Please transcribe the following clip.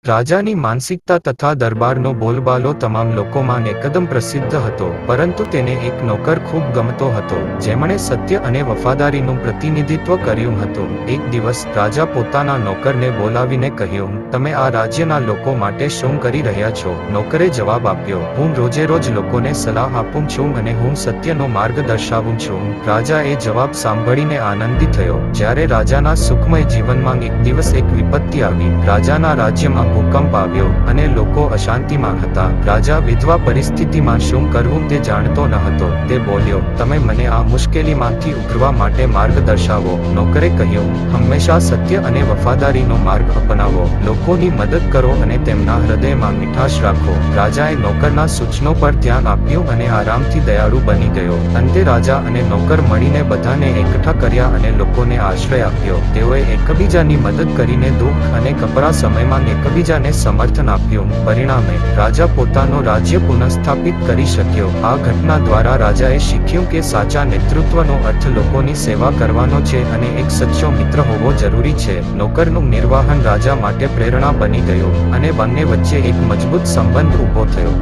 રાજાની માનસિકતા તથા દરબારનો બોલબાલો તમામ લોકોમાં એકદમ પ્રસિદ્ધ હતો, પરંતુ તેને એક નોકર ખૂબ ગમતો હતો, જેમણે સત્ય અને વફાદારીનું પ્રતિનિધિત્વ કર્યું હતું. એક દિવસ રાજા પોતાના નોકરને બોલાવીને કહ્યું, તમે આ રાજ્યના લોકો માટે શું કરી રહ્યા છો? નોકરે જવાબ આપ્યો, હું રોજે રોજ લોકોને સલાહ આપું છું અને હું સત્યનો માર્ગ દર્શાવું છું. રાજાએ જવાબ સાંભળીને આનંદિત થયો. જ્યારે રાજાના સુખમય જીવનમાં એક દિવસ એક વિપત્તિ આવી. રાજાના રાજ્યમાં ભૂકંપ આવ્યો અને લોકો અશાંતિમાં હતા. રાજા વિધવા પરિસ્થિતિમાં શું કરવું તે જાણતો ન હતો. તે બોલ્યો, તમે મને આ મુશ્કેલીમાંથી ઉભરવા માટે માર્ગ દર્શાવો. નોકરે કહ્યું, હંમેશા સત્ય અને વફાદારીનો માર્ગ અપનાવો, લોકોની મદદ કરો અને તેમના હૃદયમાં મીઠાશ રાખો. રાજાએ નોકરના સૂચનો પર ધ્યાન આપ્યું અને આરામથી દયાળુ બની ગયો. અંતે રાજા અને નોકર મળીને બધાને એકઠા કર્યા અને લોકોને આશ્રય આપ્યો. તેઓએ એકબીજાની મદદ કરીને દુઃખ અને કપરા સમયમાં એકબીજાને સમર્થન આપ્યું. પરિણામે રાજા પોતાનો રાજ્ય પુનઃસ્થાપિત કરી શક્યો. આ ઘટના દ્વારા રાજાએ શીખ્યું કે સાચા નેતૃત્વનો અર્થ લોકોની સેવા કરવાનો છે અને એક સચ્ચો મિત્ર હોવો જરૂરી છે. નોકરનું નિર્વાહન રાજા માટે પ્રેરણા બની ગયું અને બંને વચ્ચે એક મજબૂત સંબંધ ઊભો થયો.